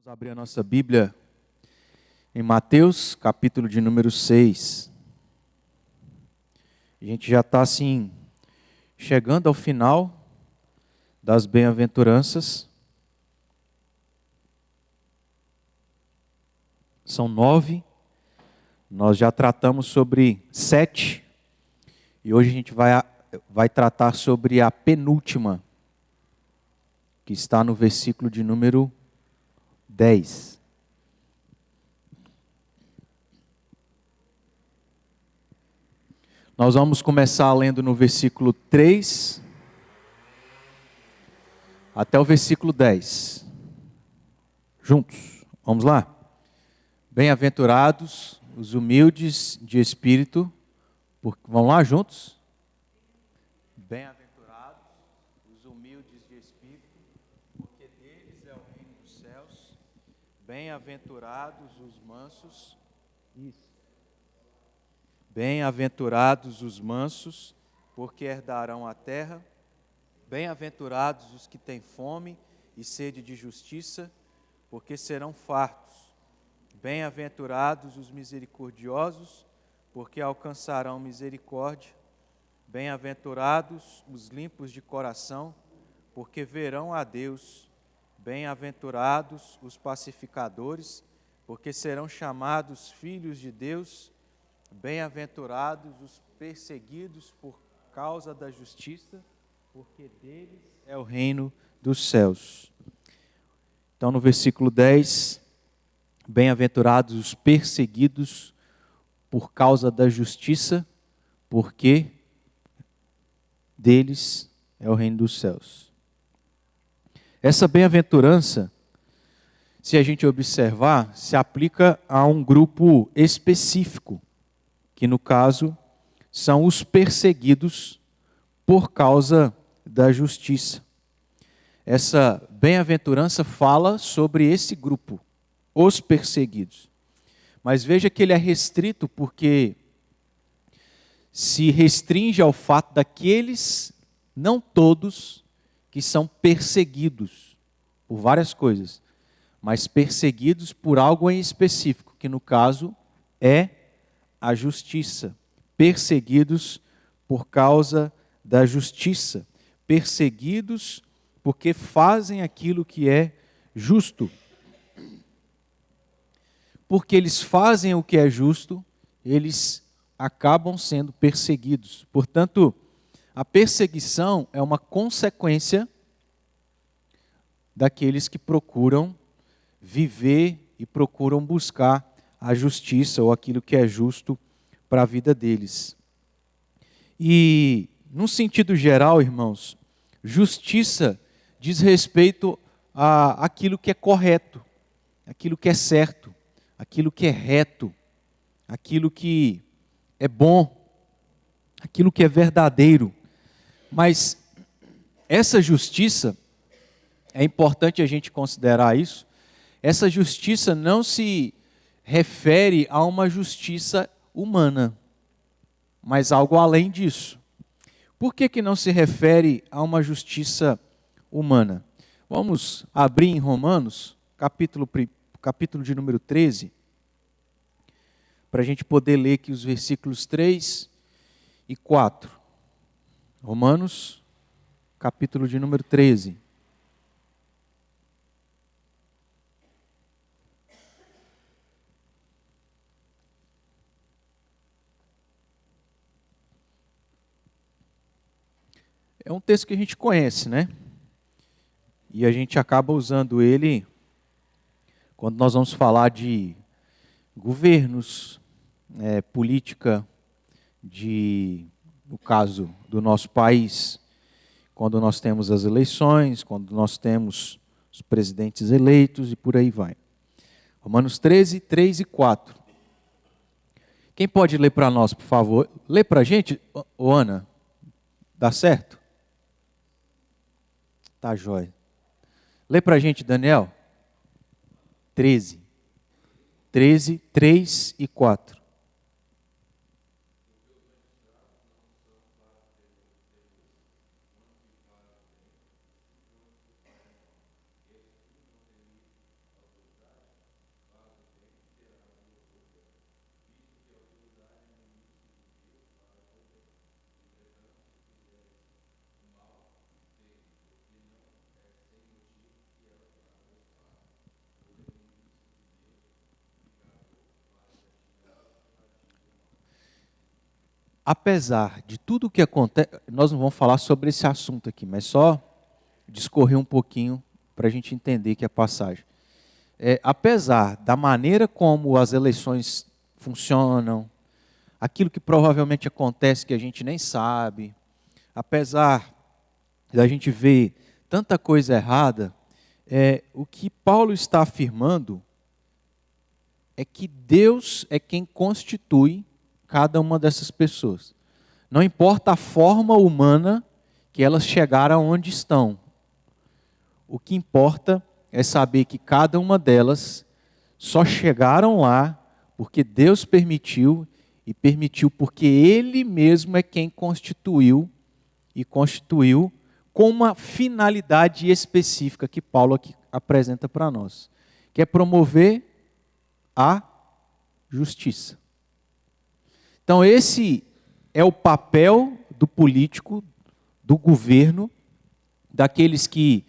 Vamos abrir a nossa Bíblia em Mateus, capítulo de número 6. A gente já está assim, chegando ao final das bem-aventuranças. São 9. Nós já tratamos sobre 7. E hoje a gente vai tratar sobre a penúltima, que está no versículo de número 10. Nós vamos começar lendo no versículo 3 até o versículo 10. Juntos. Vamos lá? Bem-aventurados os humildes de espírito. Vamos lá juntos? Bem-aventurados os humildes de espírito, porque deles é o reino dos céus. Bem-aventurados os mansos. Bem-aventurados os mansos, porque herdarão a terra. Bem-aventurados os que têm fome e sede de justiça, porque serão fartos. Bem-aventurados os misericordiosos, porque alcançarão misericórdia. Bem-aventurados os limpos de coração, porque verão a Deus. Bem-aventurados os pacificadores, porque serão chamados filhos de Deus. Bem-aventurados os perseguidos por causa da justiça, porque deles é o reino dos céus. Então, no versículo 10, bem-aventurados os perseguidos por causa da justiça, porque deles é o reino dos céus. Essa bem-aventurança, se a gente observar, se aplica a um grupo específico, que no caso são os perseguidos por causa da justiça. Essa bem-aventurança fala sobre esse grupo, os perseguidos. Mas veja que ele é restrito porque se restringe ao fato daqueles, não todos, que são perseguidos por várias coisas, mas perseguidos por algo em específico, que no caso é a justiça. Perseguidos por causa da justiça. Perseguidos porque fazem aquilo que é justo. Porque eles fazem o que é justo, eles acabam sendo perseguidos. Portanto, a perseguição é uma consequência daqueles que procuram viver e procuram buscar a justiça ou aquilo que é justo para a vida deles. E, num sentido geral, irmãos, justiça diz respeito a aquilo que é correto, aquilo que é certo, aquilo que é reto, aquilo que é bom, aquilo que é verdadeiro. Mas essa justiça, é importante a gente considerar isso, essa justiça não se refere a uma justiça humana, mas algo além disso. Por que não se refere a uma justiça humana? Vamos abrir em Romanos, capítulo de número 13, para a gente poder ler aqui os versículos 3 e 4. Romanos, capítulo de número 13. É um texto que a gente conhece, né? E a gente acaba usando ele quando nós vamos falar de governos, política, no caso do nosso país, quando nós temos as eleições, quando nós temos os presidentes eleitos e por aí vai. Romanos 13, 3 e 4. Quem pode ler para nós, por favor? Lê para a gente, Ana. Dá certo? Tá jóia. Lê para a gente, Daniel. 13, 3 e 4. apesar de tudo o que acontece, nós não vamos falar sobre esse assunto aqui, mas só discorrer um pouquinho para a gente entender que é a passagem. Apesar da maneira como as eleições funcionam, aquilo que provavelmente acontece que a gente nem sabe, apesar da gente ver tanta coisa errada, o que Paulo está afirmando é que Deus é quem constitui cada uma dessas pessoas. Não importa a forma humana que elas chegaram onde estão. O que importa é saber que cada uma delas só chegaram lá porque Deus permitiu, e permitiu porque Ele mesmo é quem constituiu, e constituiu com uma finalidade específica que Paulo aqui apresenta para nós, que é promover a justiça. Então esse é o papel do político, do governo, daqueles que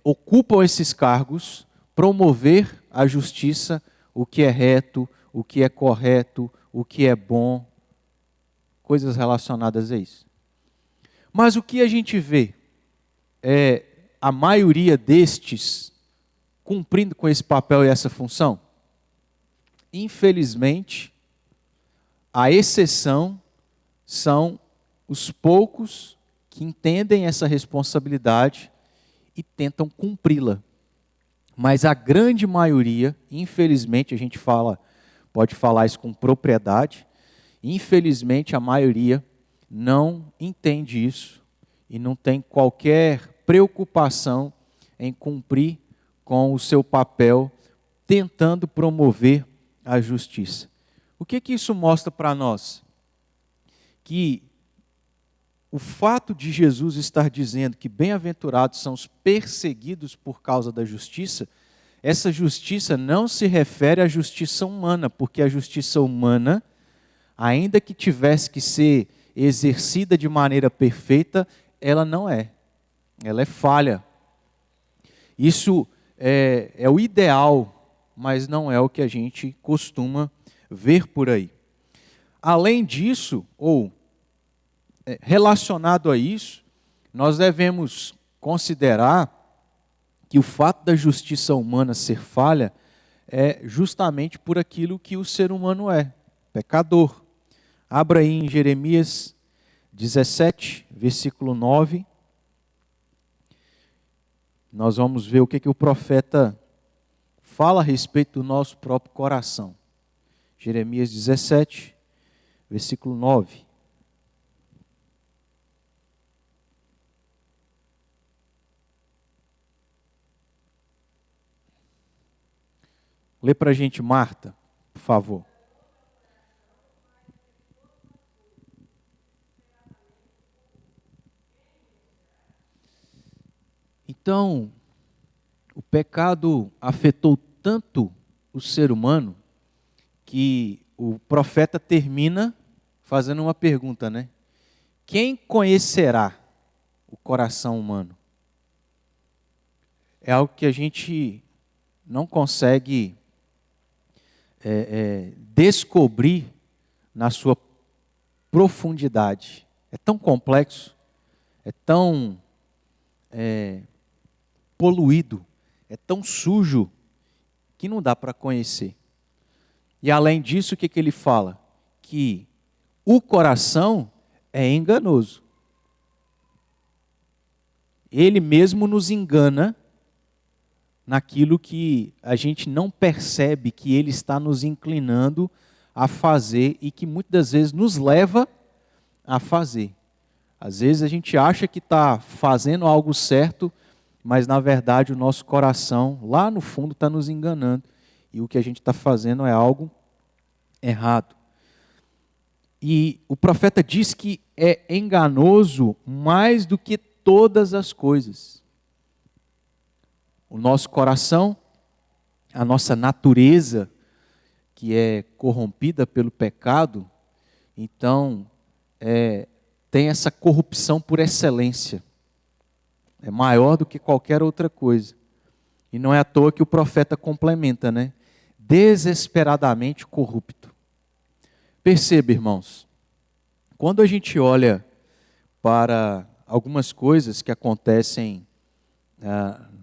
ocupam esses cargos, promover a justiça, o que é reto, o que é correto, o que é bom, coisas relacionadas a isso. Mas o que a gente vê é a maioria destes cumprindo com esse papel e essa função? Infelizmente, a exceção são os poucos que entendem essa responsabilidade e tentam cumpri-la. Mas a grande maioria, infelizmente, a gente pode falar isso com propriedade, infelizmente a maioria não entende isso e não tem qualquer preocupação em cumprir com o seu papel, tentando promover a justiça. O que isso mostra para nós? Que o fato de Jesus estar dizendo que bem-aventurados são os perseguidos por causa da justiça, essa justiça não se refere à justiça humana, porque a justiça humana, ainda que tivesse que ser exercida de maneira perfeita, ela não é. Ela é falha. Isso é o ideal, mas não é o que a gente costuma ver por aí. Além disso, relacionado a isso, nós devemos considerar que o fato da justiça humana ser falha é justamente por aquilo que o ser humano é, pecador. Abra aí em Jeremias 17, versículo 9. Nós vamos ver o que o profeta fala a respeito do nosso próprio coração. Jeremias 17, versículo 9. Lê para a gente, Marta, por favor. Então, o pecado afetou tanto o ser humano que o profeta termina fazendo uma pergunta, né? Quem conhecerá o coração humano? É algo que a gente não consegue descobrir na sua profundidade. É tão complexo, é tão poluído, é tão sujo, que não dá para conhecer. E além disso, o que ele fala? Que o coração é enganoso. Ele mesmo nos engana naquilo que a gente não percebe que ele está nos inclinando a fazer e que muitas das vezes nos leva a fazer. Às vezes a gente acha que está fazendo algo certo, mas na verdade o nosso coração, lá no fundo, está nos enganando. E o que a gente está fazendo é algo errado. E o profeta diz que é enganoso mais do que todas as coisas. O nosso coração, a nossa natureza, que é corrompida pelo pecado, então tem essa corrupção por excelência. É maior do que qualquer outra coisa. E não é à toa que o profeta complementa, desesperadamente corrupto. Perceba, irmãos, quando a gente olha para algumas coisas que acontecem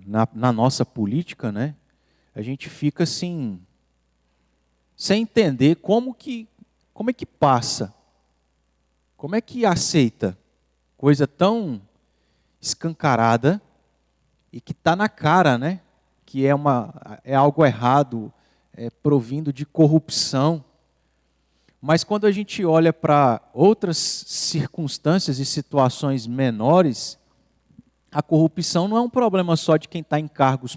na nossa política, né, a gente fica assim, sem entender como é que passa, como é que aceita coisa tão escancarada e que está na cara, né, que é algo errado, provindo de corrupção. Mas quando a gente olha para outras circunstâncias e situações menores, a corrupção não é um problema só de quem está em cargos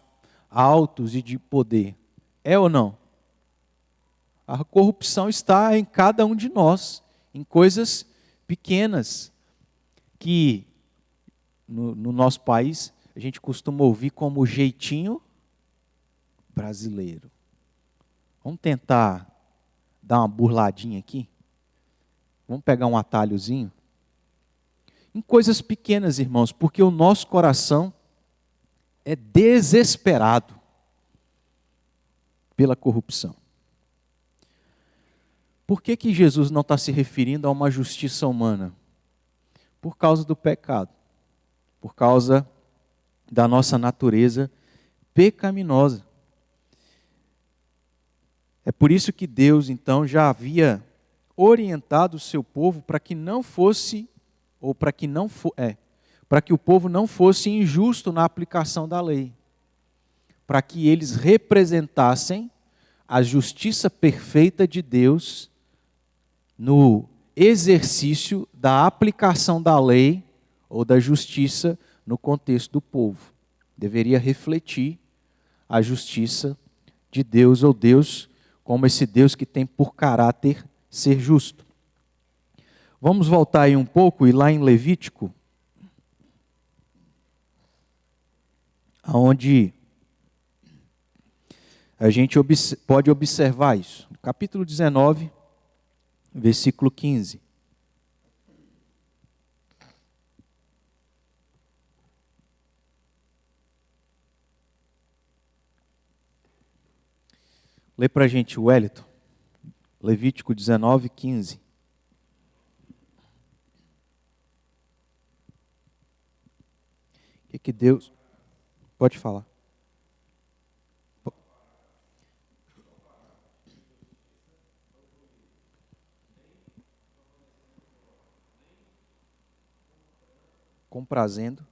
altos e de poder. É ou não? A corrupção está em cada um de nós, em coisas pequenas, que no nosso país a gente costuma ouvir como jeitinho brasileiro. Vamos tentar dar uma burladinha aqui? Vamos pegar um atalhozinho? Em coisas pequenas, irmãos, porque o nosso coração é desesperado pela corrupção. Por que Jesus não está se referindo a uma justiça humana? Por causa do pecado, por causa da nossa natureza pecaminosa. É por isso que Deus, então, já havia orientado o seu povo para que não fosse, ou para que não para que o povo não fosse injusto na aplicação da lei, para que eles representassem a justiça perfeita de Deus no exercício da aplicação da lei ou da justiça no contexto do povo. Deveria refletir a justiça de Deus, ou Deus como esse Deus que tem por caráter ser justo. Vamos voltar aí um pouco e lá em Levítico, onde a gente pode observar isso. Capítulo 19, versículo 15. Lê para a gente, Wellington. Levítico 19, 15. O que Deus... Pode falar. Comprazendo.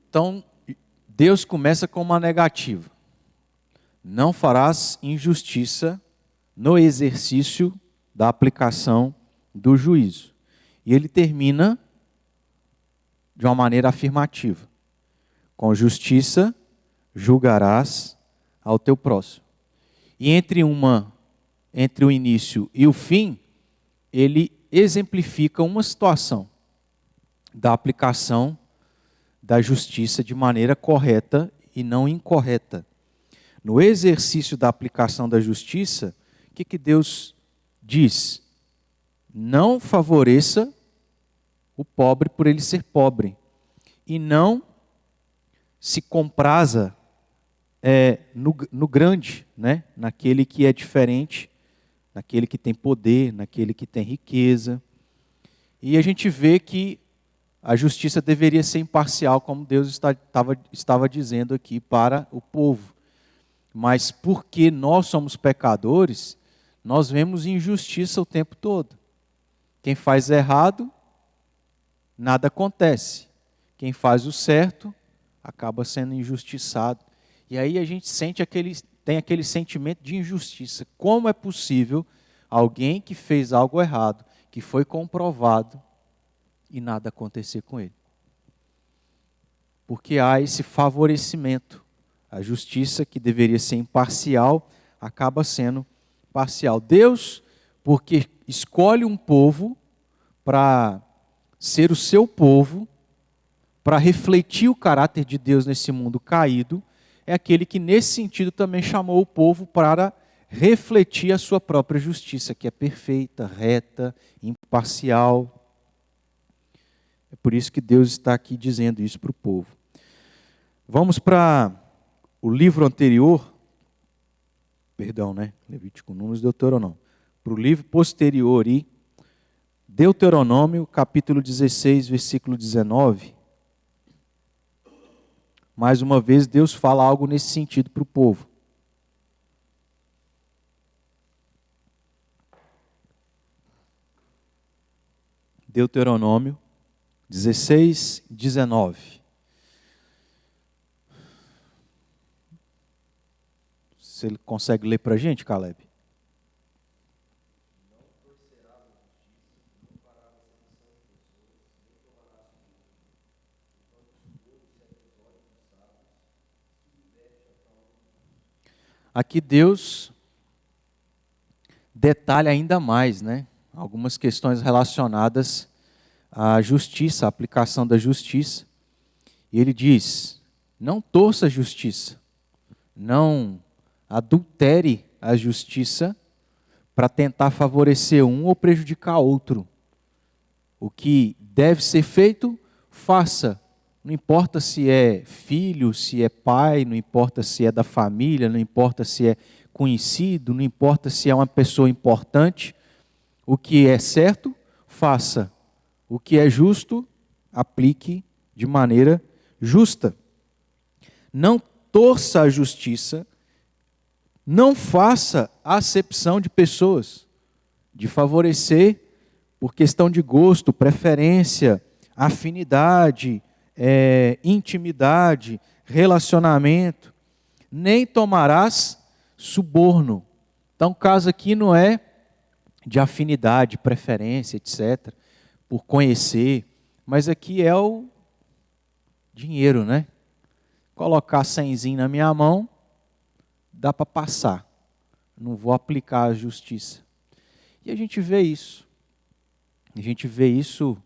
Então, Deus começa com uma negativa. Não farás injustiça no exercício da aplicação do juízo. E ele termina de uma maneira afirmativa. Com justiça julgarás ao teu próximo. E entre o início e o fim, ele exemplifica uma situação da aplicação da justiça de maneira correta e não incorreta. No exercício da aplicação da justiça, o que Deus diz? Não favoreça o pobre por ele ser pobre. E não se compraza no grande, né? Naquele que é diferente, naquele que tem poder, naquele que tem riqueza. E a gente vê que a justiça deveria ser imparcial, como Deus estava dizendo aqui para o povo. Mas porque nós somos pecadores, nós vemos injustiça o tempo todo. Quem faz errado, nada acontece. Quem faz o certo, acaba sendo injustiçado. E aí a gente tem aquele sentimento de injustiça. Como é possível alguém que fez algo errado, que foi comprovado, e nada acontecer com ele? Porque há esse favorecimento. A justiça, que deveria ser imparcial, acaba sendo parcial. Deus, porque escolhe um povo para ser o seu povo, para refletir o caráter de Deus nesse mundo caído, é aquele que nesse sentido também chamou o povo para refletir a sua própria justiça, que é perfeita, reta, imparcial. É por isso que Deus está aqui dizendo isso para o povo. Vamos para o livro anterior, perdão, né? Levítico, Números, Deuteronômio. Para o livro posterior, e Deuteronômio, capítulo 16, versículo 19. Mais uma vez, Deus fala algo nesse sentido para o povo. Deuteronômio 16, 19. Se ele consegue ler para a gente, Caleb? Aqui Deus detalha ainda mais, né? Algumas questões relacionadas à justiça, à aplicação da justiça. E ele diz: não torça a justiça, não adultere a justiça para tentar favorecer um ou prejudicar outro. O que deve ser feito, faça. Não importa se é filho, se é pai, não importa se é da família, não importa se é conhecido, não importa se é uma pessoa importante. O que é certo, faça. O que é justo, aplique de maneira justa. Não torça a justiça, não faça acepção de pessoas, de favorecer por questão de gosto, preferência, afinidade, intimidade, relacionamento. Nem tomarás suborno. Então, o caso aqui não é de afinidade, preferência, etc., por conhecer, mas aqui é o dinheiro, né? Colocar 100zinho na minha mão, dá para passar. Não vou aplicar a justiça. E a gente vê isso. A gente vê isso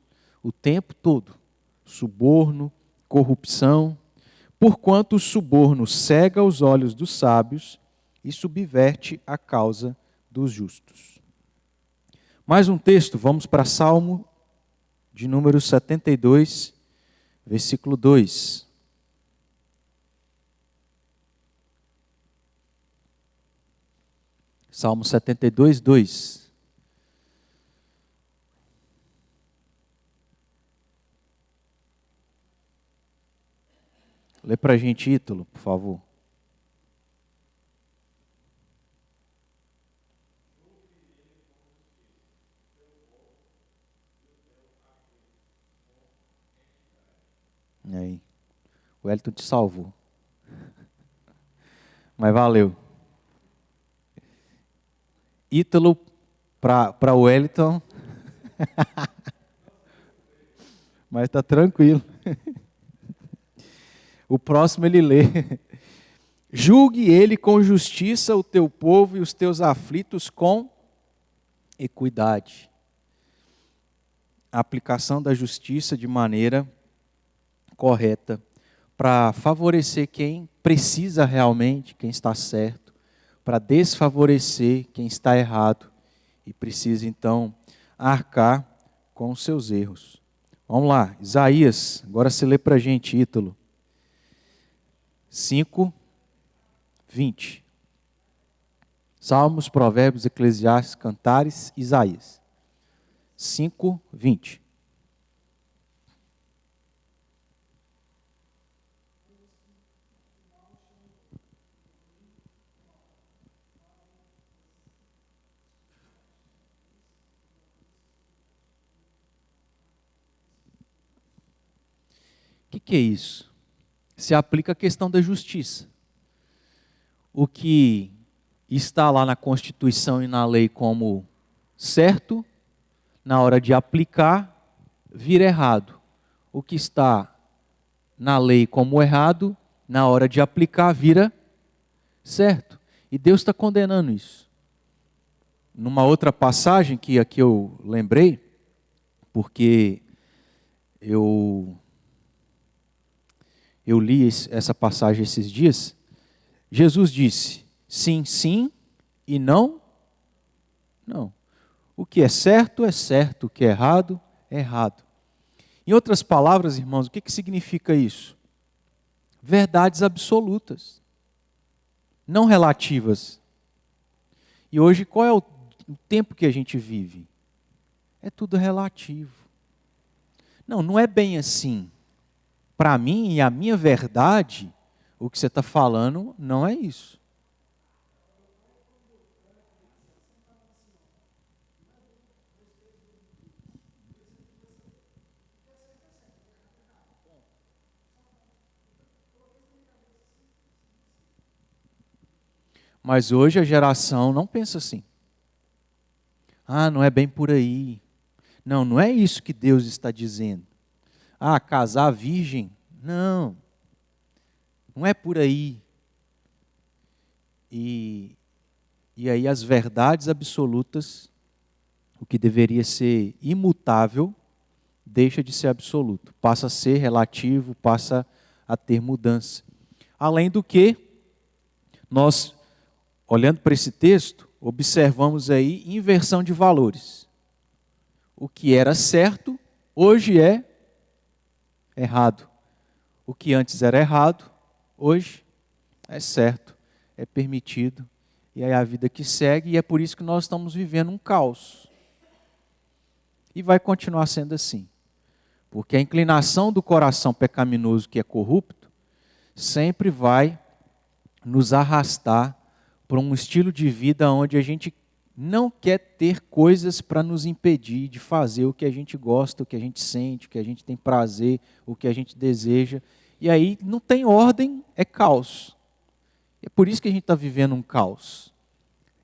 o tempo todo. Suborno, corrupção. Porquanto o suborno cega os olhos dos sábios e subverte a causa dos justos. Mais um texto, vamos para Salmo de número 72, versículo 2. Salmo 72, 2. Lê para a gente, Ítalo, por favor. E aí, o Wellington te salvou. Mas valeu. Ítalo para o Wellington. Mas está tranquilo. O próximo ele lê. Julgue ele com justiça o teu povo e os teus aflitos com equidade. A aplicação da justiça de maneira correta para favorecer quem precisa realmente, quem está certo, para desfavorecer quem está errado e precisa então arcar com os seus erros. Vamos lá, Isaías, agora você lê para a gente, Ítalo. 5, 20. Salmos, Provérbios, Eclesiastes, Cantares, Isaías. 5, 20. O que é isso? Se aplica a questão da justiça. O que está lá na Constituição e na lei como certo, na hora de aplicar, vira errado. O que está na lei como errado, na hora de aplicar, vira certo. E Deus está condenando isso. Numa outra passagem que aqui eu lembrei, porque eu li essa passagem esses dias, Jesus disse, sim, sim, e não, não. O que é certo, o que é errado, é errado. Em outras palavras, irmãos, o que significa isso? Verdades absolutas, não relativas. E hoje, qual é o tempo que a gente vive? É tudo relativo. Não, não é bem assim. Para mim e a minha verdade, o que você está falando não é isso. Mas hoje a geração não pensa assim. Ah, não é bem por aí. Não, não é isso que Deus está dizendo. Ah, casar virgem? Não, não é por aí. E, e aí as verdades absolutas, o que deveria ser imutável, deixa de ser absoluto. Passa a ser relativo, passa a ter mudança. Além do que, nós, olhando para esse texto, observamos aí inversão de valores. O que era certo, hoje é errado. O que antes era errado, hoje é certo, é permitido. E aí a vida que segue, e é por isso que nós estamos vivendo um caos. E vai continuar sendo assim. Porque a inclinação do coração pecaminoso que é corrupto, sempre vai nos arrastar para um estilo de vida onde a gente não quer ter coisas para nos impedir de fazer o que a gente gosta, o que a gente sente, o que a gente tem prazer, o que a gente deseja. E aí não tem ordem, é caos. É por isso que a gente está vivendo um caos.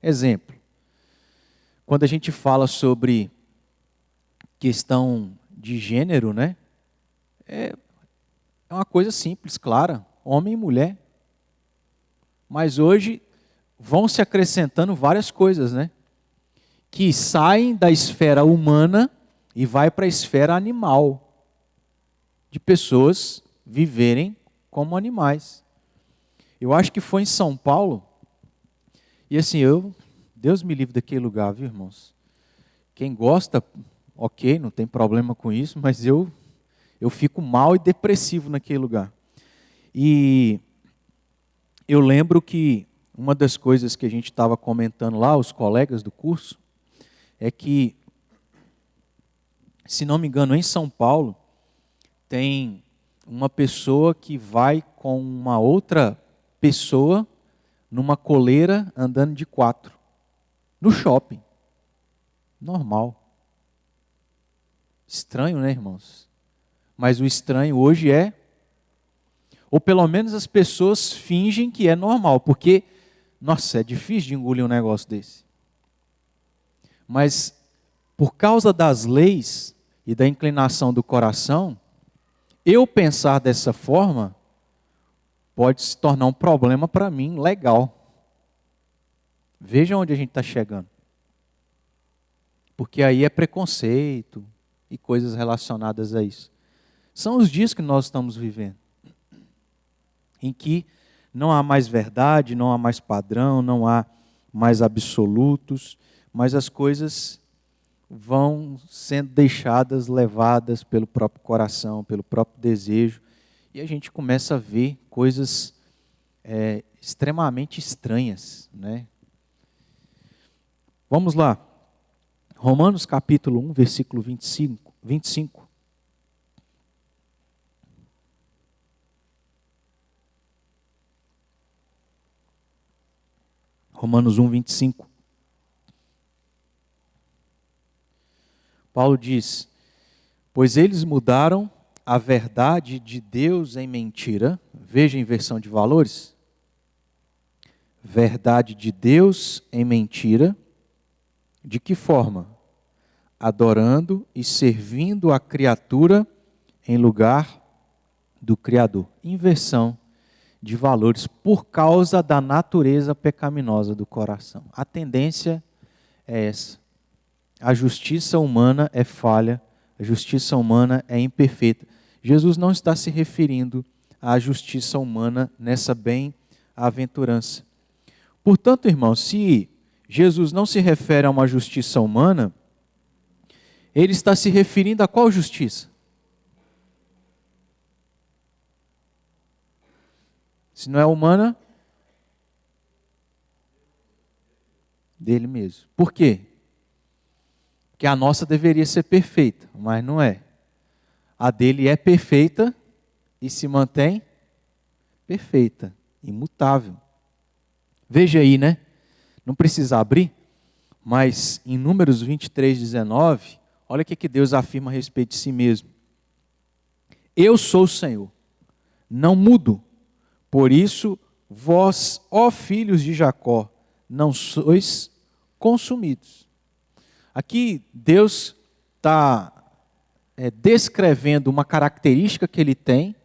Exemplo, quando a gente fala sobre questão de gênero, né? É uma coisa simples, clara, homem e mulher. Mas hoje vão se acrescentando várias coisas, né? Que saem da esfera humana e vai para a esfera animal, de pessoas viverem como animais. Eu acho que foi em São Paulo, e assim, Deus me livre daquele lugar, viu, irmãos? Quem gosta, ok, não tem problema com isso, mas eu fico mal e depressivo naquele lugar. E eu lembro que uma das coisas que a gente estava comentando lá, os colegas do curso, é que, se não me engano, em São Paulo, tem uma pessoa que vai com uma outra pessoa numa coleira andando de 4, no shopping. Normal. Estranho, né, irmãos? Mas o estranho hoje é, ou pelo menos as pessoas fingem que é normal, porque, nossa, é difícil de engolir um negócio desse. Mas, por causa das leis e da inclinação do coração, eu pensar dessa forma pode se tornar um problema para mim legal. Veja onde a gente está chegando. Porque aí é preconceito e coisas relacionadas a isso. São os dias que nós estamos vivendo, em que não há mais verdade, não há mais padrão, não há mais absolutos, mas as coisas vão sendo deixadas, levadas pelo próprio coração, pelo próprio desejo, e a gente começa a ver coisas extremamente estranhas, né? Vamos lá. Romanos capítulo 1, versículo 25. Romanos 1, 25. Paulo diz: pois eles mudaram a verdade de Deus em mentira. Veja a inversão de valores. Verdade de Deus em mentira. De que forma? Adorando e servindo a criatura em lugar do Criador. Inversão de valores por causa da natureza pecaminosa do coração. A tendência é essa. A justiça humana é falha, a justiça humana é imperfeita. Jesus não está se referindo à justiça humana nessa bem-aventurança. Portanto, irmãos, se Jesus não se refere a uma justiça humana, ele está se referindo a qual justiça? Se não é humana, dele mesmo. Por quê? Porque a nossa deveria ser perfeita, mas não é. A dele é perfeita e se mantém perfeita, imutável. Veja aí, né? Não precisa abrir, mas em Números 23, 19, olha o que Deus afirma a respeito de si mesmo. Eu sou o Senhor, não mudo. Por isso, vós, ó filhos de Jacó, não sois consumidos. Aqui Deus está descrevendo uma característica que ele tem,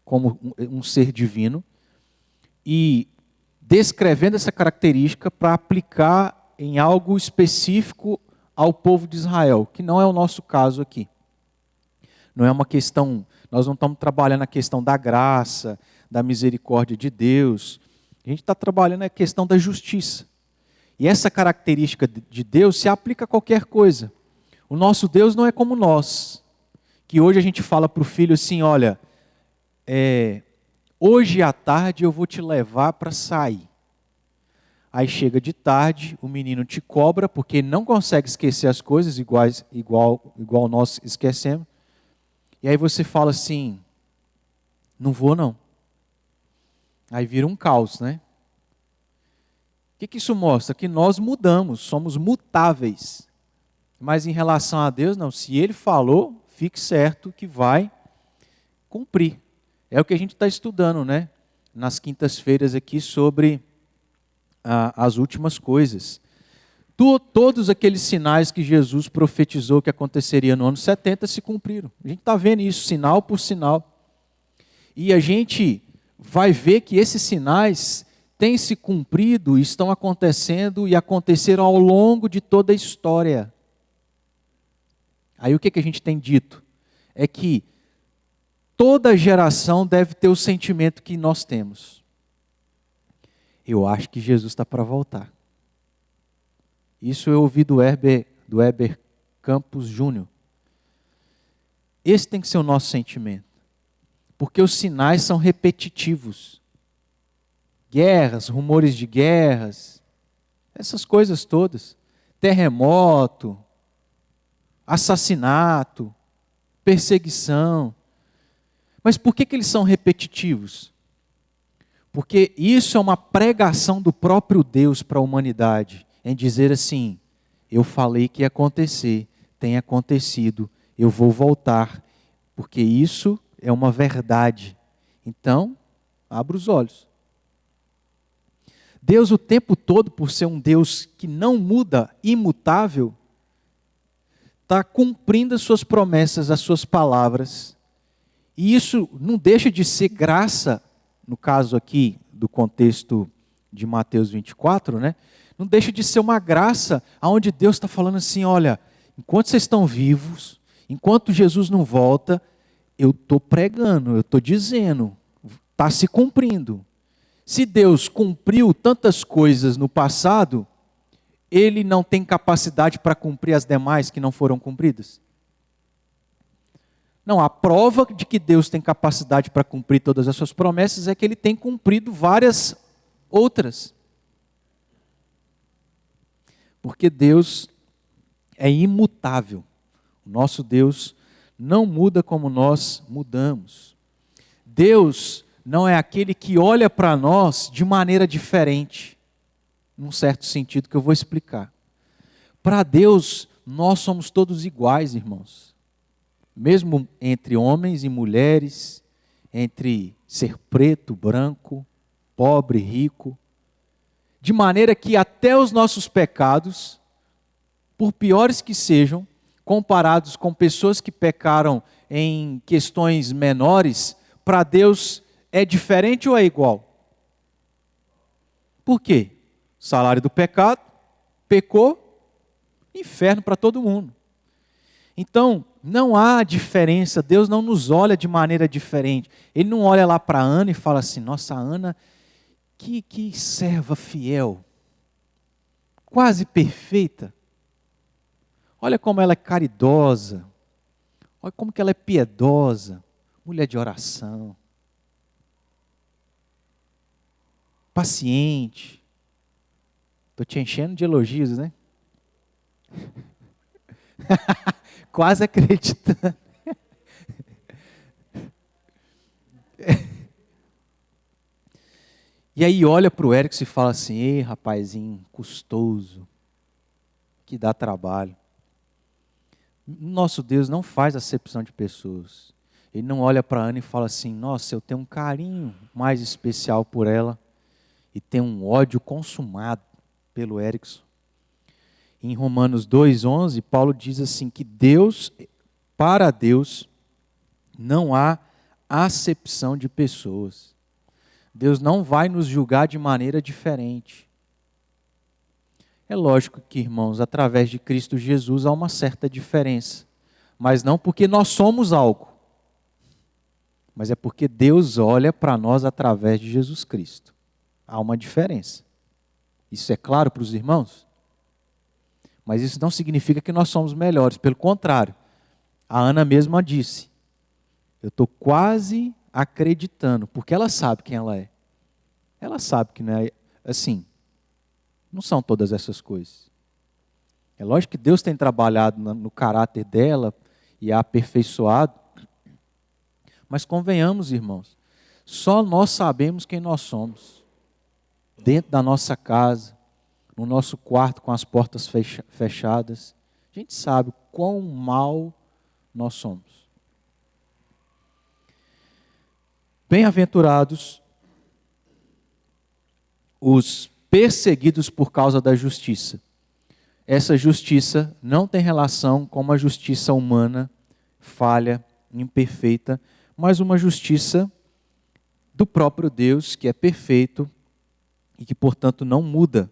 como um ser divino, e descrevendo essa característica para aplicar em algo específico ao povo de Israel, que não é o nosso caso aqui. Não é uma questão, nós não estamos trabalhando a questão da graça, da misericórdia de Deus. A gente está trabalhando a questão da justiça. E essa característica de Deus se aplica a qualquer coisa. O nosso Deus não é como nós, que hoje a gente fala para o filho assim, olha, hoje à tarde eu vou te levar para sair. Aí chega de tarde, o menino te cobra, porque não consegue esquecer as coisas igual nós esquecemos. E aí você fala assim, não vou não. Aí vira um caos, né? O que isso mostra? Que nós mudamos, somos mutáveis. Mas em relação a Deus, não. Se Ele falou, fique certo que vai cumprir. É o que a gente está estudando, né? Nas quintas-feiras aqui sobre as últimas coisas. Todos aqueles sinais que Jesus profetizou que aconteceria no ano 70 se cumpriram. A gente está vendo isso sinal por sinal. E a gente vai ver que esses sinais têm se cumprido, estão acontecendo e aconteceram ao longo de toda a história. Aí o que a gente tem dito? É que toda geração deve ter o sentimento que nós temos. Eu acho que Jesus está para voltar. Isso eu ouvi do Heber Campos Júnior. Esse tem que ser o nosso sentimento. Porque os sinais são repetitivos. Guerras, rumores de guerras, essas coisas todas. Terremoto, assassinato, perseguição. Mas por que eles são repetitivos? Porque isso é uma pregação do próprio Deus para a humanidade, em dizer assim, eu falei que ia acontecer, tem acontecido, eu vou voltar, porque isso é uma verdade. Então, abra os olhos. Deus o tempo todo, por ser um Deus que não muda, imutável, está cumprindo as suas promessas, as suas palavras. E isso não deixa de ser graça, no caso aqui do contexto de Mateus 24, né? Não deixa de ser uma graça onde Deus está falando assim, olha, enquanto vocês estão vivos, enquanto Jesus não volta, eu estou pregando, eu estou dizendo, está se cumprindo. Se Deus cumpriu tantas coisas no passado, Ele não tem capacidade para cumprir as demais que não foram cumpridas? Não, a prova de que Deus tem capacidade para cumprir todas as suas promessas é que Ele tem cumprido várias outras. Porque Deus é imutável. O nosso Deus não muda como nós mudamos. Deus não é aquele que olha para nós de maneira diferente, num certo sentido que eu vou explicar. Para Deus, nós somos todos iguais, irmãos. Mesmo entre homens e mulheres, entre ser preto, branco, pobre, rico, de maneira que até os nossos pecados, por piores que sejam, comparados com pessoas que pecaram em questões menores, para Deus é diferente ou é igual? Por quê? O salário do pecado, pecou, inferno para todo mundo. Então, não há diferença, Deus não nos olha de maneira diferente. Ele não olha lá para a Ana e fala assim, nossa, Ana, que serva fiel, quase perfeita. Olha como ela é caridosa, olha como que ela é piedosa, mulher de oração, paciente. Estou te enchendo de elogios, né? Quase acreditando. E aí olha para o Erickson e fala assim: ei, rapazinho, custoso, que dá trabalho. Nosso Deus não faz acepção de pessoas. Ele não olha para a Ana e fala assim: nossa, eu tenho um carinho mais especial por ela e tenho um ódio consumado pelo Erickson. Em Romanos 2,11, Paulo diz assim que para Deus, não há acepção de pessoas. Deus não vai nos julgar de maneira diferente. É lógico que, irmãos, através de Cristo Jesus há uma certa diferença. Mas não porque nós somos algo. Mas é porque Deus olha para nós através de Jesus Cristo. Há uma diferença. Isso é claro para os irmãos? Mas isso não significa que nós somos melhores. Pelo contrário, a Ana mesma disse: eu estou quase acreditando, porque ela sabe quem ela é. Ela sabe que não é assim. Não são todas essas coisas. É lógico que Deus tem trabalhado no caráter dela e a aperfeiçoado. Mas convenhamos, irmãos, só nós sabemos quem nós somos. Dentro da nossa casa, no nosso quarto com as portas fechadas, a gente sabe quão mal nós somos. Bem-aventurados os perseguidos por causa da justiça. Essa justiça não tem relação com uma justiça humana, falha, imperfeita, mas uma justiça do próprio Deus, que é perfeito e que, portanto, não muda.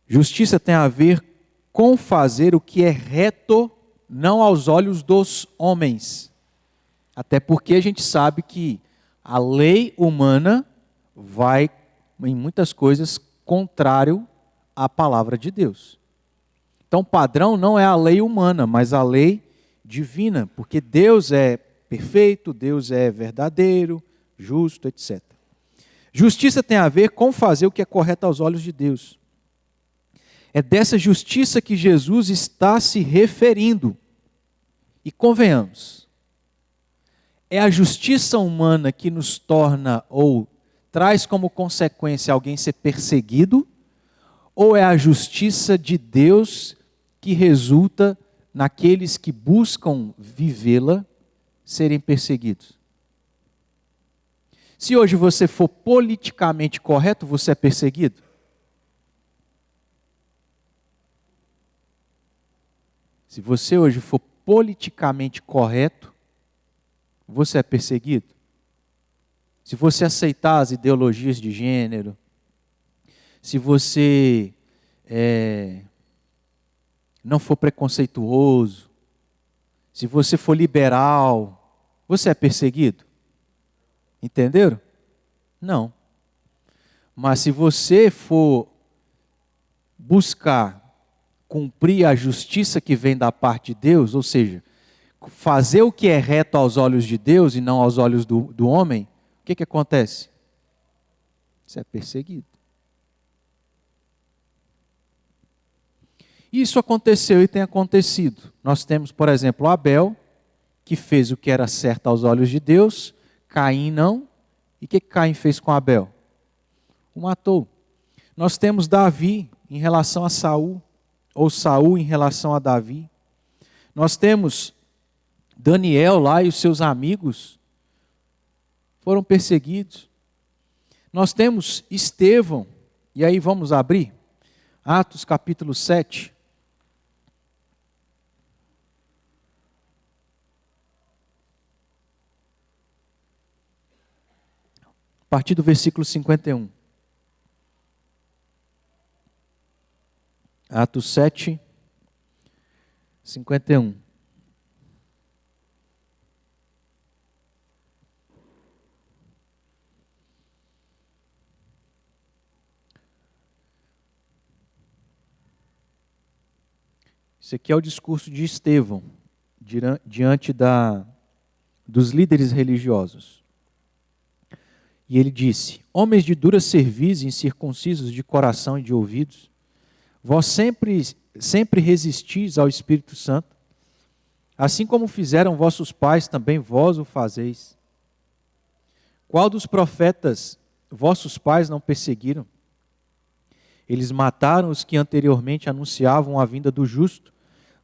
Justiça tem a ver com fazer o que é reto, não aos olhos dos homens. Até porque a gente sabe que a lei humana vai, em muitas coisas, contrário à palavra de Deus. Então, o padrão não é a lei humana, mas a lei divina, porque Deus é perfeito, Deus é verdadeiro, justo, etc. Justiça tem a ver com fazer o que é correto aos olhos de Deus. É dessa justiça que Jesus está se referindo. E convenhamos, é a justiça humana que nos torna ou traz como consequência alguém ser perseguido, ou é a justiça de Deus que resulta naqueles que buscam vivê-la serem perseguidos? Se hoje você for politicamente correto, você é perseguido? Se você hoje for politicamente correto, você é perseguido? Se você aceitar as ideologias de gênero, se você não for preconceituoso, se você for liberal, você é perseguido? Entenderam? Não. Mas se você for buscar cumprir a justiça que vem da parte de Deus, ou seja, fazer o que é reto aos olhos de Deus e não aos olhos do homem, o que acontece? Você é perseguido. Isso aconteceu e tem acontecido. Nós temos, por exemplo, Abel, que fez o que era certo aos olhos de Deus, Caim não. E o que Caim fez com Abel? O matou. Nós temos Davi em relação a Saul, ou Saul em relação a Davi. Nós temos Daniel lá e os seus amigos foram perseguidos. Nós temos Estevão, e aí vamos abrir, Atos capítulo 7. A partir do versículo 51. Atos 7, 51. Esse aqui é o discurso de Estevão, diante dos líderes religiosos. E ele disse: Homens de dura cerviz, incircuncisos de coração e de ouvidos, vós sempre resistis ao Espírito Santo, assim como fizeram vossos pais, também vós o fazeis. Qual dos profetas vossos pais não perseguiram? Eles mataram os que anteriormente anunciavam a vinda do justo,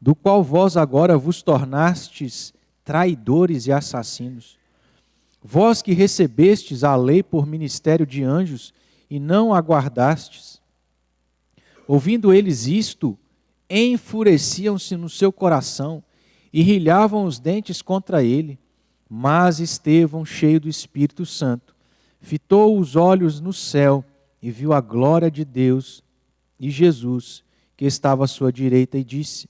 do qual vós agora vos tornastes traidores e assassinos. Vós que recebestes a lei por ministério de anjos e não aguardastes. Ouvindo eles isto, enfureciam-se no seu coração e rilhavam os dentes contra ele. Mas Estevão, cheio do Espírito Santo, fitou os olhos no céu e viu a glória de Deus e Jesus, que estava à sua direita, e disse: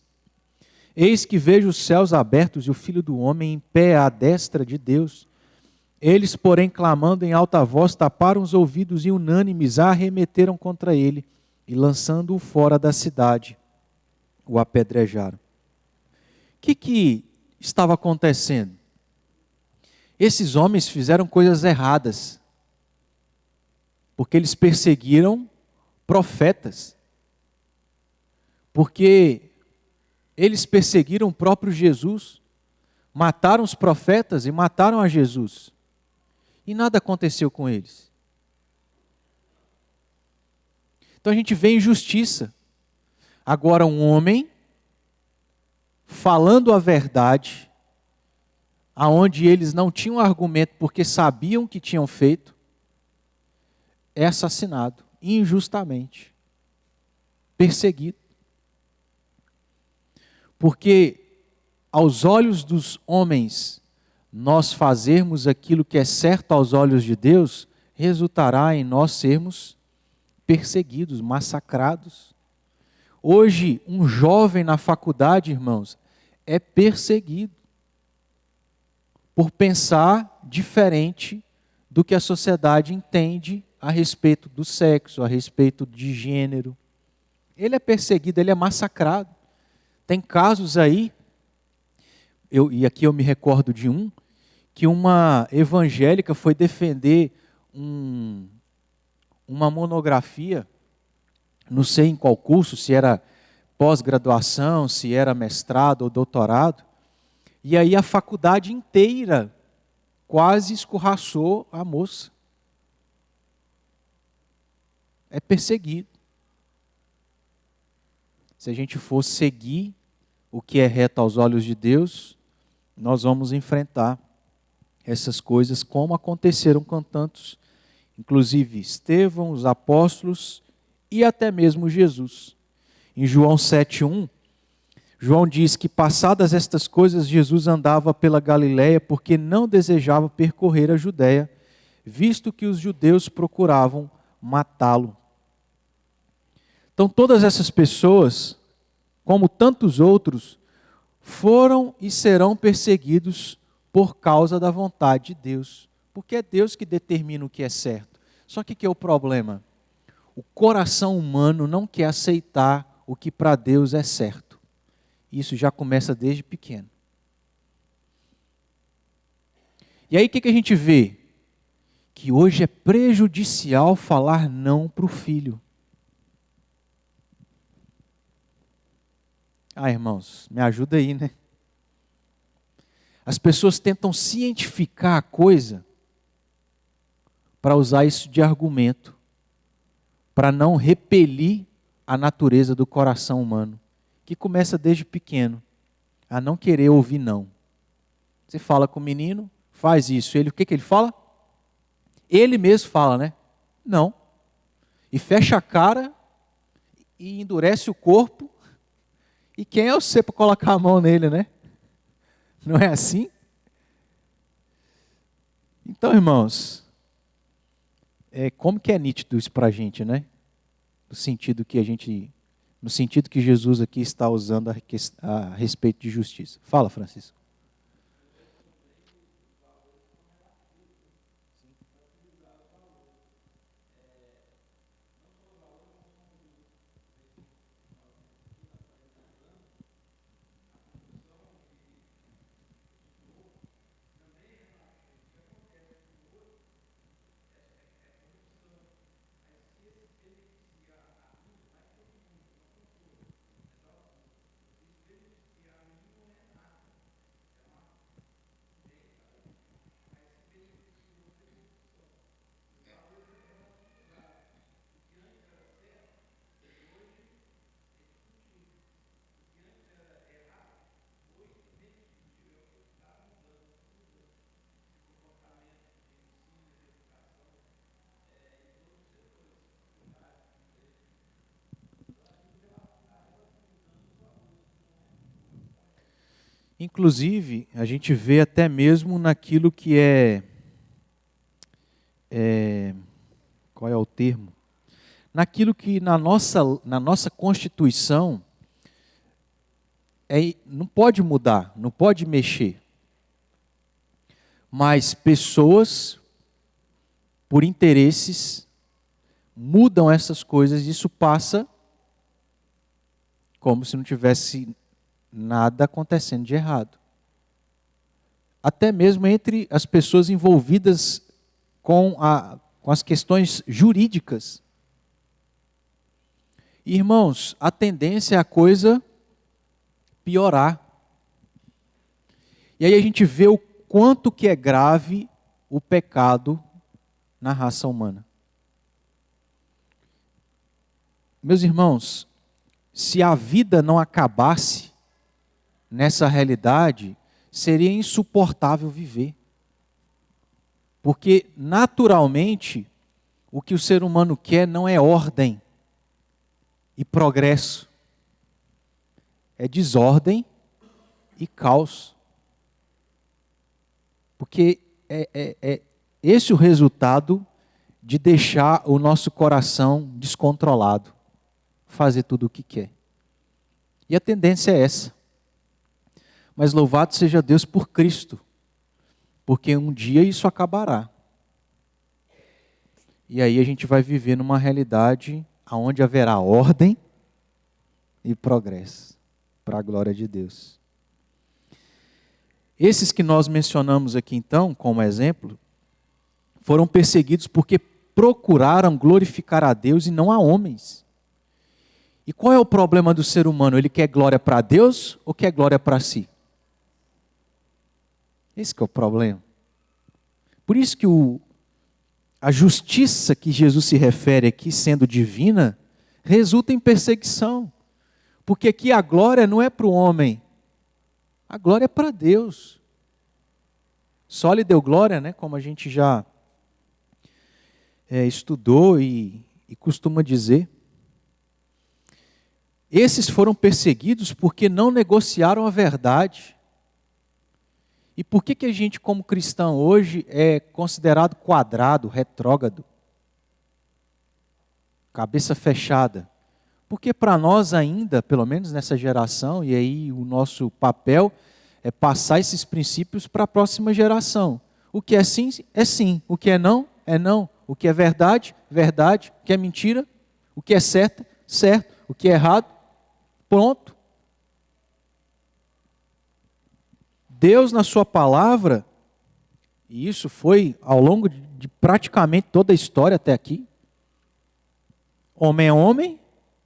Eis que vejo os céus abertos e o Filho do Homem em pé à destra de Deus. Eles, porém, clamando em alta voz, taparam os ouvidos e unânimes arremeteram contra ele e, lançando-o fora da cidade, o apedrejaram. O que estava acontecendo? Esses homens fizeram coisas erradas, porque eles perseguiram profetas, porque eles perseguiram o próprio Jesus, mataram os profetas e mataram a Jesus. E nada aconteceu com eles. Então a gente vê injustiça. Agora um homem, falando a verdade, aonde eles não tinham argumento porque sabiam que tinham feito, é assassinado injustamente, perseguido. Porque aos olhos dos homens, nós fazermos aquilo que é certo aos olhos de Deus, resultará em nós sermos perseguidos, massacrados. Hoje, um jovem na faculdade, irmãos, é perseguido por pensar diferente do que a sociedade entende a respeito do sexo, a respeito de gênero. Ele é perseguido, ele é massacrado. Tem casos aí, e aqui eu me recordo de um, que uma evangélica foi defender uma monografia, não sei em qual curso, se era pós-graduação, se era mestrado ou doutorado, e aí a faculdade inteira quase escorraçou a moça. É perseguido. Se a gente for seguir o que é reto aos olhos de Deus, nós vamos enfrentar essas coisas como aconteceram com tantos, inclusive Estevão, os apóstolos e até mesmo Jesus. Em João 7:1, João diz que passadas estas coisas Jesus andava pela Galileia porque não desejava percorrer a Judéia, visto que os judeus procuravam matá-lo. Então todas essas pessoas, como tantos outros, foram e serão perseguidos por causa da vontade de Deus. Porque é Deus que determina o que é certo. Só que o que é o problema? O coração humano não quer aceitar o que para Deus é certo. Isso já começa desde pequeno. E aí o que a gente vê? Que hoje é prejudicial falar não para o filho. Irmãos, me ajuda aí, né? As pessoas tentam cientificar a coisa para usar isso de argumento, para não repelir a natureza do coração humano, que começa desde pequeno, a não querer ouvir não. Você fala com o menino, faz isso. Ele, o que ele fala? Ele mesmo fala, né? Não. E fecha a cara e endurece o corpo. E quem é você para colocar a mão nele, né? Não é assim? Então, irmãos, como que é nítido isso para a gente, né? No sentido que Jesus aqui está usando a respeito de justiça. Fala, Francisco. Inclusive, a gente vê até mesmo naquilo que qual é o termo? Naquilo que na nossa Constituição não pode mudar, não pode mexer. Mas pessoas, por interesses, mudam essas coisas e isso passa como se não tivesse nada acontecendo de errado. Até mesmo entre as pessoas envolvidas com as questões jurídicas. Irmãos, a tendência é a coisa piorar. E aí a gente vê o quanto que é grave o pecado na raça humana. Meus irmãos, se a vida não acabasse nessa realidade, seria insuportável viver. Porque, naturalmente, o que o ser humano quer não é ordem e progresso. É desordem e caos. Porque é esse o resultado de deixar o nosso coração descontrolado, fazer tudo o que quer. E a tendência é essa. Mas louvado seja Deus por Cristo, porque um dia isso acabará. E aí a gente vai viver numa realidade onde haverá ordem e progresso, para a glória de Deus. Esses que nós mencionamos aqui então, como exemplo, foram perseguidos porque procuraram glorificar a Deus e não a homens. E qual é o problema do ser humano? Ele quer glória para Deus ou quer glória para si? Esse que é o problema. Por isso que a justiça que Jesus se refere aqui, sendo divina, resulta em perseguição. Porque aqui a glória não é para o homem, a glória é para Deus. Só lhe deu glória, né? Como a gente já estudou e costuma dizer. Esses foram perseguidos porque não negociaram a verdade. E por que a gente, como cristão hoje, é considerado quadrado, retrógrado? Cabeça fechada. Porque para nós ainda, pelo menos nessa geração, e aí o nosso papel é passar esses princípios para a próxima geração. O que é sim, é sim. O que é não, é não. O que é verdade, verdade. O que é mentira, o que é certo, certo. O que é errado, pronto. Deus, na sua palavra, e isso foi ao longo de praticamente toda a história até aqui, homem é homem,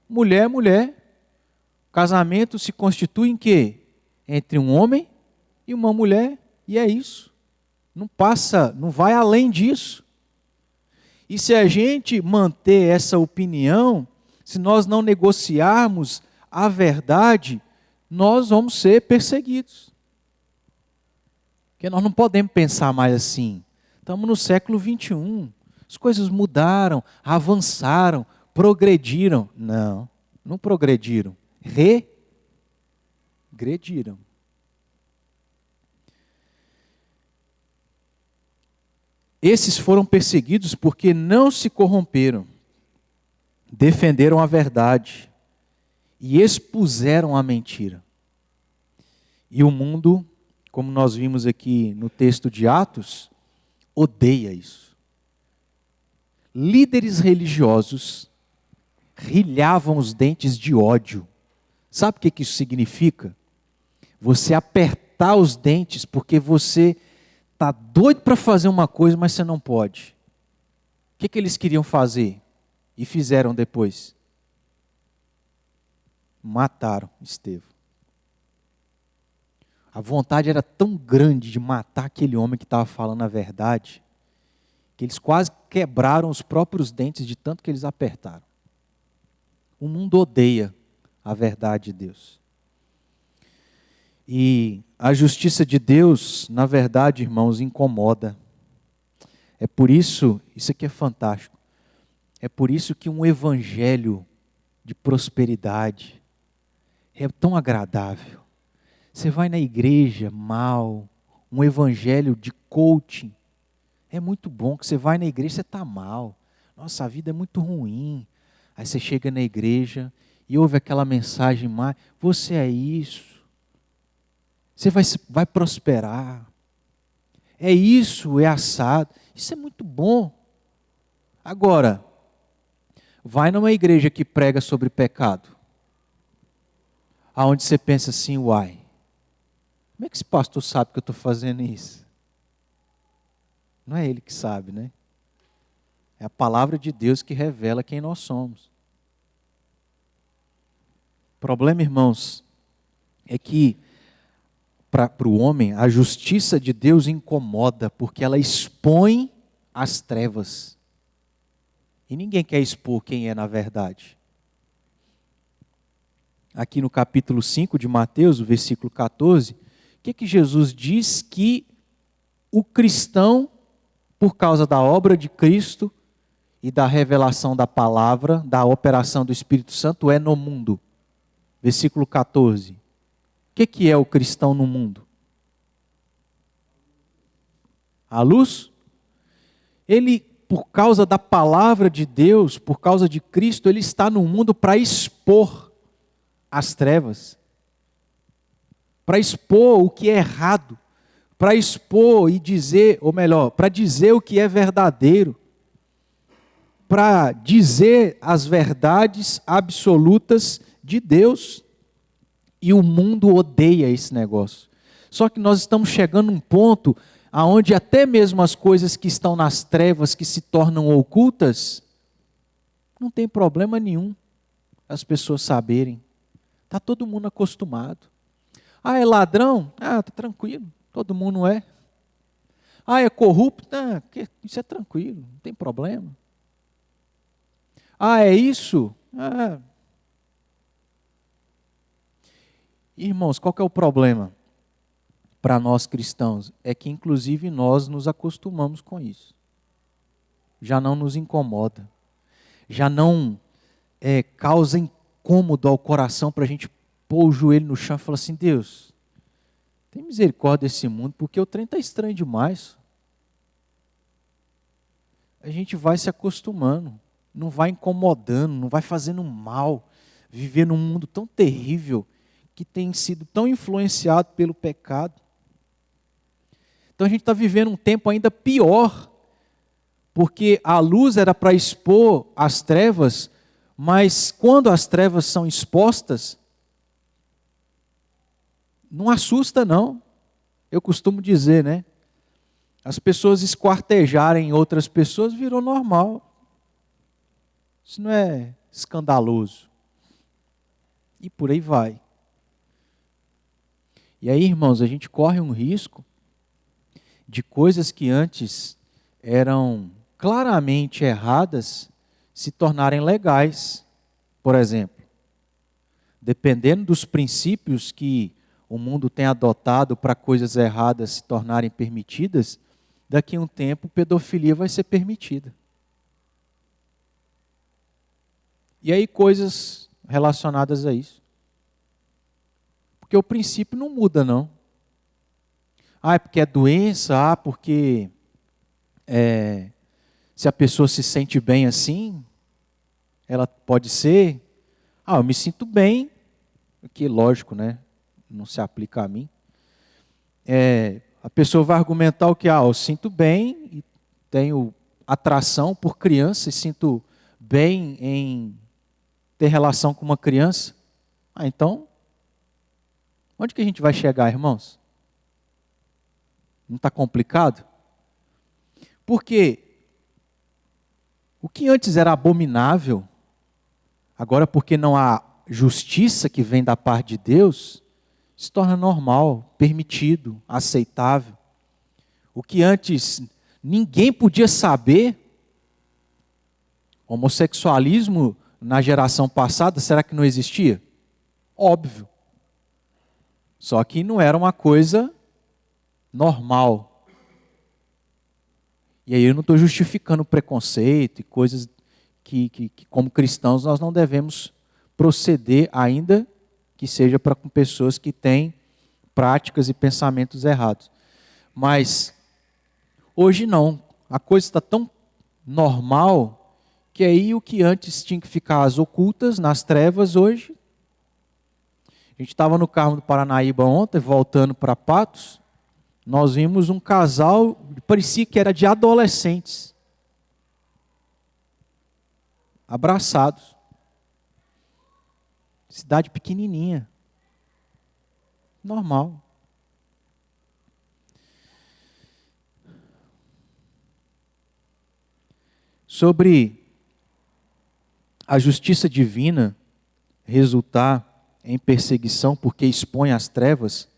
mulher é mulher. Casamento se constitui em quê? Entre um homem e uma mulher, e é isso. Não passa, não vai além disso. E se a gente manter essa opinião, se nós não negociarmos a verdade, nós vamos ser perseguidos. Porque nós não podemos pensar mais assim. Estamos no século 21. As coisas mudaram, avançaram, progrediram. Não, não progrediram. Regrediram. Esses foram perseguidos porque não se corromperam, defenderam a verdade e expuseram a mentira. E o mundo, como nós vimos aqui no texto de Atos, odeia isso. Líderes religiosos rilhavam os dentes de ódio. Sabe o que isso significa? Você apertar os dentes porque você está doido para fazer uma coisa, mas você não pode. O que eles queriam fazer? E fizeram depois? Mataram Estevão. A vontade era tão grande de matar aquele homem que estava falando a verdade, que eles quase quebraram os próprios dentes de tanto que eles apertaram. O mundo odeia a verdade de Deus. E a justiça de Deus, na verdade, irmãos, incomoda. É por isso, isso aqui é fantástico, é por isso que um evangelho de prosperidade é tão agradável. Você vai na igreja mal, um evangelho de coaching. É muito bom que você vai na igreja e você está mal. Nossa, a vida é muito ruim. Aí você chega na igreja e ouve aquela mensagem mais, você é isso. Você vai prosperar. É isso, é assado. Isso é muito bom. Agora, vai numa igreja que prega sobre pecado. Aonde você pensa assim, uai, como é que esse pastor sabe que eu estou fazendo isso? Não é ele que sabe, né? É a palavra de Deus que revela quem nós somos. O problema, irmãos, é que para o homem a justiça de Deus incomoda, porque ela expõe as trevas. E ninguém quer expor quem é na verdade. Aqui no capítulo 5 de Mateus, o versículo 14, o que Jesus diz que o cristão, por causa da obra de Cristo e da revelação da palavra, da operação do Espírito Santo, é no mundo. Versículo 14. O que é o cristão no mundo? A luz? Ele, por causa da palavra de Deus, por causa de Cristo, ele está no mundo para expor as trevas, para expor o que é errado, para expor e dizer, ou melhor, para dizer o que é verdadeiro, para dizer as verdades absolutas de Deus. E o mundo odeia esse negócio. Só que nós estamos chegando a um ponto onde até mesmo as coisas que estão nas trevas, que se tornam ocultas, não tem problema nenhum as pessoas saberem. Está todo mundo acostumado. Ah, é ladrão? Ah, está tranquilo, todo mundo é. Ah, é corrupto? Ah, isso é tranquilo, não tem problema. Ah, é isso? Ah. Irmãos, qual que é o problema para nós cristãos? É que inclusive nós nos acostumamos com isso. Já não nos incomoda. Já não causa incômodo ao coração para a gente pôr o joelho no chão e falar assim, Deus, tem misericórdia desse mundo, porque o trem está estranho demais. A gente vai se acostumando, não vai incomodando, não vai fazendo mal, viver num mundo tão terrível, que tem sido tão influenciado pelo pecado. Então a gente está vivendo um tempo ainda pior, porque a luz era para expor as trevas, mas quando as trevas são expostas, não assusta não. Eu costumo dizer, né? As pessoas esquartejarem outras pessoas virou normal. Isso não é escandaloso. E por aí vai. E aí, irmãos, a gente corre um risco de coisas que antes eram claramente erradas se tornarem legais. Por exemplo, dependendo dos princípios que o mundo tem adotado para coisas erradas se tornarem permitidas, daqui a um tempo pedofilia vai ser permitida. E aí coisas relacionadas a isso. Porque o princípio não muda, não. Ah, é porque é doença, porque se a pessoa se sente bem assim, ela pode ser. Eu me sinto bem, que lógico, né? Não se aplica a mim. A pessoa vai argumentar o que? Eu sinto bem e tenho atração por criança e sinto bem em ter relação com uma criança. Então, onde que a gente vai chegar, irmãos? Não está complicado? Porque o que antes era abominável, agora porque não há justiça que vem da parte de Deus, se torna normal, permitido, aceitável. O que antes ninguém podia saber, homossexualismo na geração passada, será que não existia? Óbvio. Só que não era uma coisa normal. E aí eu não estou justificando preconceito e coisas que como cristãos nós não devemos proceder, ainda que seja para com pessoas que têm práticas e pensamentos errados. Mas hoje não. A coisa está tão normal que aí o que antes tinha que ficar às ocultas, nas trevas, hoje. A gente estava no Carmo do Paranaíba ontem, voltando para Patos. Nós vimos um casal, parecia que era de adolescentes, abraçados. Cidade pequenininha. Normal. Sobre a justiça divina resultar em perseguição porque expõe as trevas,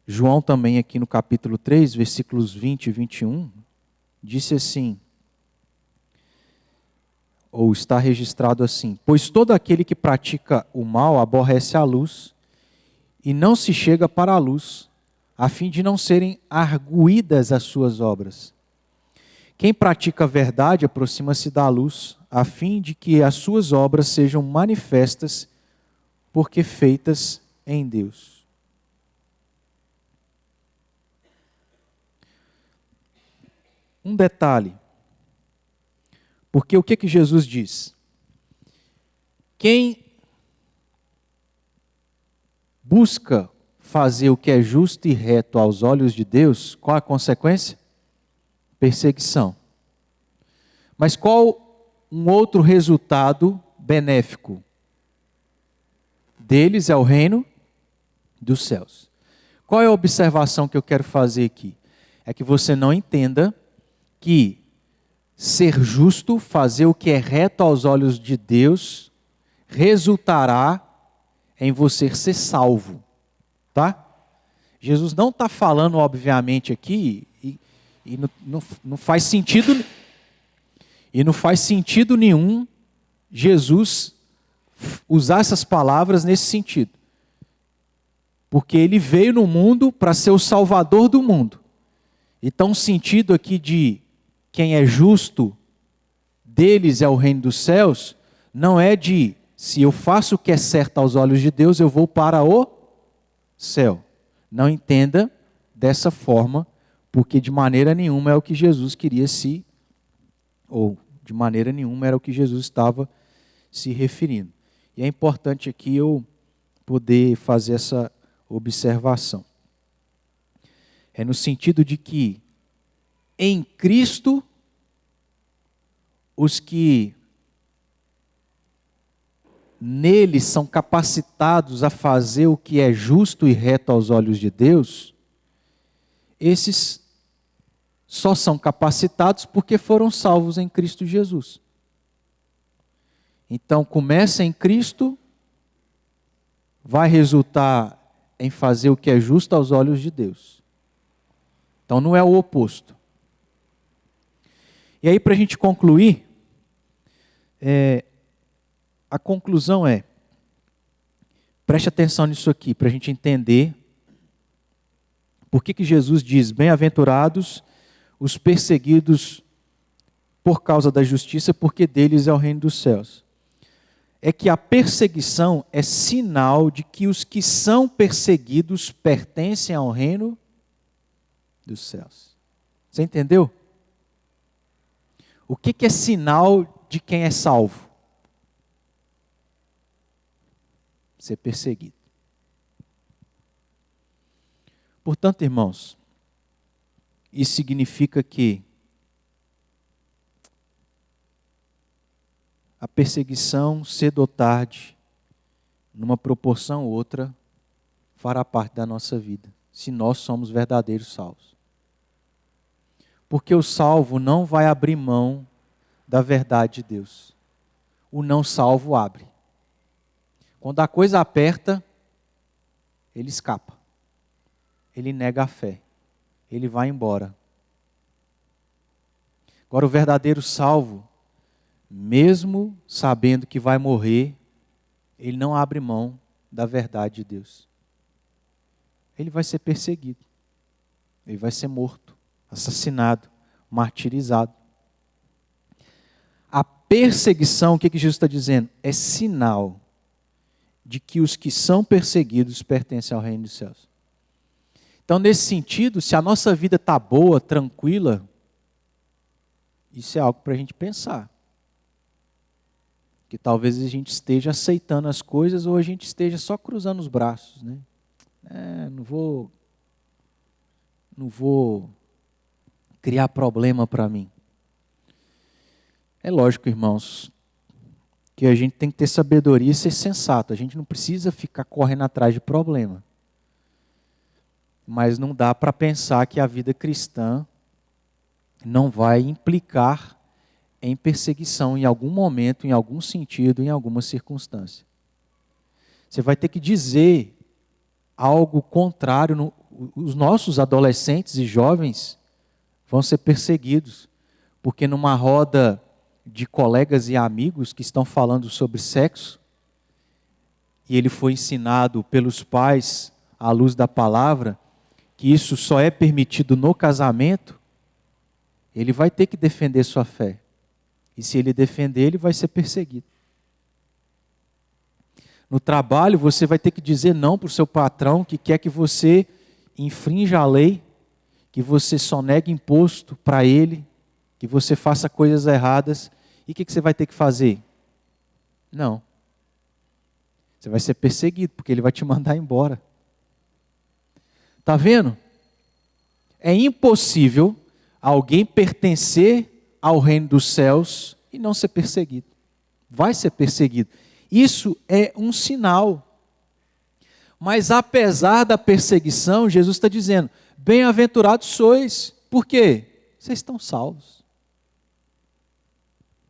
João também aqui no capítulo 3, versículos 20 e 21, disse assim, ou está registrado assim: pois todo aquele que pratica o mal aborrece a luz e não se chega para a luz, a fim de não serem arguídas as suas obras. Quem pratica a verdade aproxima-se da luz, a fim de que as suas obras sejam manifestas, porque feitas em Deus. Um detalhe, porque o que Jesus diz? Quem busca fazer o que é justo e reto aos olhos de Deus, qual a consequência? Perseguição. Mas qual um outro resultado benéfico? Deles é o reino dos céus. Qual é a observação que eu quero fazer aqui? É que você não entenda que ser justo, fazer o que é reto aos olhos de Deus, resultará em você ser salvo. Tá? Jesus não está falando, obviamente, aqui, e não faz sentido, e não faz sentido nenhum Jesus usar essas palavras nesse sentido. Porque ele veio no mundo para ser o salvador do mundo. Então o sentido aqui de quem é justo, deles é o reino dos céus, não é de se eu faço o que é certo aos olhos de Deus, eu vou para o céu. Não entenda dessa forma, porque de maneira nenhuma é o que Jesus queria ou de maneira nenhuma era o que Jesus estava se referindo. E é importante aqui eu poder fazer essa observação. É no sentido de que em Cristo, os que nele são capacitados a fazer o que é justo e reto aos olhos de Deus, esses só são capacitados porque foram salvos em Cristo Jesus. Então, começa em Cristo, vai resultar em fazer o que é justo aos olhos de Deus. Então, não é o oposto. E aí, para a gente concluir, a conclusão é, preste atenção nisso aqui, para a gente entender por que Jesus diz, bem-aventurados os perseguidos por causa da justiça, porque deles é o reino dos céus. É que a perseguição é sinal de que os que são perseguidos pertencem ao reino dos céus. Você entendeu? O que é sinal de quem é salvo? Ser perseguido. Portanto, irmãos, isso significa que a perseguição, cedo ou tarde, numa proporção ou outra, fará parte da nossa vida, se nós somos verdadeiros salvos. Porque o salvo não vai abrir mão da verdade de Deus. O não salvo abre. Quando a coisa aperta, ele escapa. Ele nega a fé. Ele vai embora. Agora o verdadeiro salvo, mesmo sabendo que vai morrer, ele não abre mão da verdade de Deus. Ele vai ser perseguido. Ele vai ser morto, assassinado, martirizado. A perseguição, o que Jesus está dizendo? É sinal de que os que são perseguidos pertencem ao reino dos céus. Então, nesse sentido, se a nossa vida está boa, tranquila, isso é algo para a gente pensar. Que talvez a gente esteja aceitando as coisas ou a gente esteja só cruzando os braços, né? Não vou criar problema para mim. É lógico, irmãos, que a gente tem que ter sabedoria e ser sensato. A gente não precisa ficar correndo atrás de problema. Mas não dá para pensar que a vida cristã não vai implicar em perseguição em algum momento, em algum sentido, em alguma circunstância. Você vai ter que dizer algo contrário. Os nossos adolescentes e jovens vão ser perseguidos, porque numa roda de colegas e amigos que estão falando sobre sexo, e ele foi ensinado pelos pais, à luz da palavra, que isso só é permitido no casamento, ele vai ter que defender sua fé. E se ele defender, ele vai ser perseguido. No trabalho, você vai ter que dizer não para o seu patrão que quer que você infrinja a lei, que você só negue imposto para ele, que você faça coisas erradas. E o que você vai ter que fazer? Não. Você vai ser perseguido, porque ele vai te mandar embora. Está vendo? É impossível alguém pertencer ao reino dos céus e não ser perseguido. Vai ser perseguido. Isso é um sinal. Mas apesar da perseguição, Jesus está dizendo, bem-aventurados sois. Por quê? Vocês estão salvos.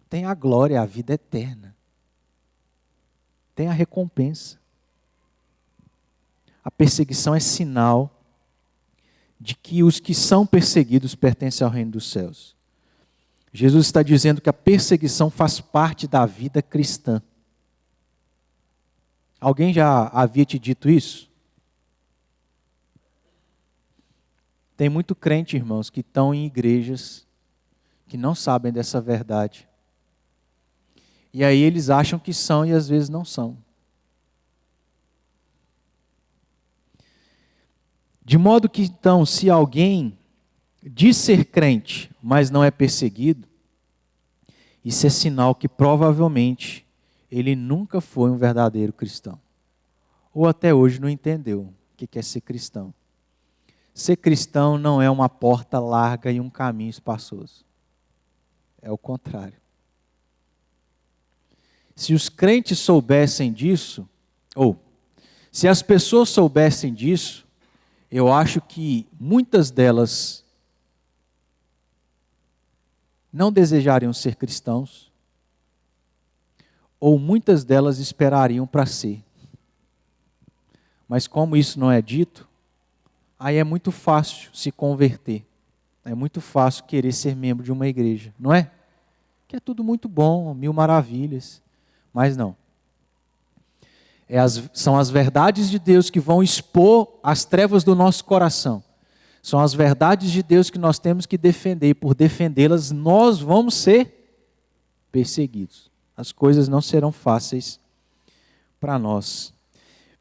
Tem a glória, a vida eterna. Tem a recompensa. A perseguição é sinal de que os que são perseguidos pertencem ao reino dos céus. Jesus está dizendo que a perseguição faz parte da vida cristã. Alguém já havia te dito isso? Tem muito crente, irmãos, que estão em igrejas que não sabem dessa verdade. E aí eles acham que são e às vezes não são. De modo que, então, se alguém diz ser crente, mas não é perseguido, isso é sinal que provavelmente ele nunca foi um verdadeiro cristão. Ou até hoje não entendeu o que é ser cristão. Ser cristão não é uma porta larga e um caminho espaçoso. É o contrário. Se os crentes soubessem disso, ou se as pessoas soubessem disso, eu acho que muitas delas não desejariam ser cristãos, ou muitas delas esperariam para ser. Mas como isso não é dito, aí é muito fácil se converter. É muito fácil querer ser membro de uma igreja, não é? Que é tudo muito bom, 1000 maravilhas. Mas não. São as verdades de Deus que vão expor as trevas do nosso coração. São as verdades de Deus que nós temos que defender. E por defendê-las, nós vamos ser perseguidos. As coisas não serão fáceis para nós.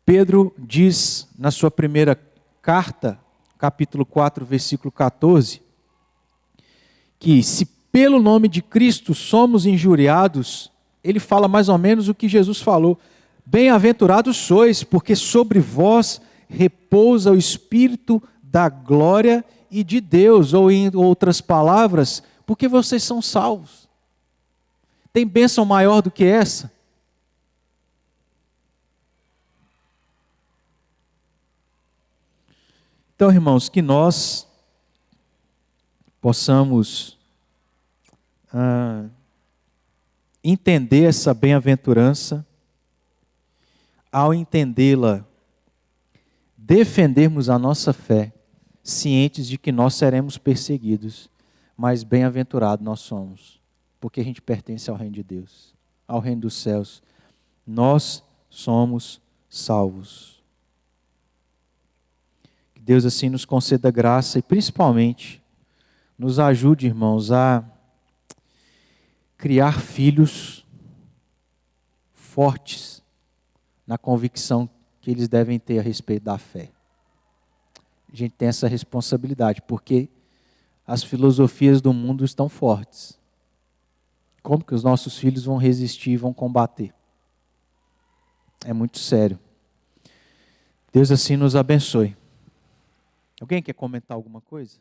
Pedro diz na sua primeira carta, capítulo 4, versículo 14, que se pelo nome de Cristo somos injuriados, ele fala mais ou menos o que Jesus falou. Bem-aventurados sois, porque sobre vós repousa o Espírito da glória e de Deus, ou em outras palavras, porque vocês são salvos. Tem bênção maior do que essa? Então, irmãos, que nós possamos entender essa bem-aventurança, ao entendê-la, defendermos a nossa fé, cientes de que nós seremos perseguidos, mas bem-aventurados nós somos, porque a gente pertence ao reino de Deus, ao reino dos céus. Nós somos salvos. Que Deus assim nos conceda graça e principalmente nos ajude, irmãos, a criar filhos fortes na convicção que eles devem ter a respeito da fé. A gente tem essa responsabilidade, porque as filosofias do mundo estão fortes. Como que os nossos filhos vão resistir e vão combater? É muito sério. Deus assim nos abençoe. Alguém quer comentar alguma coisa?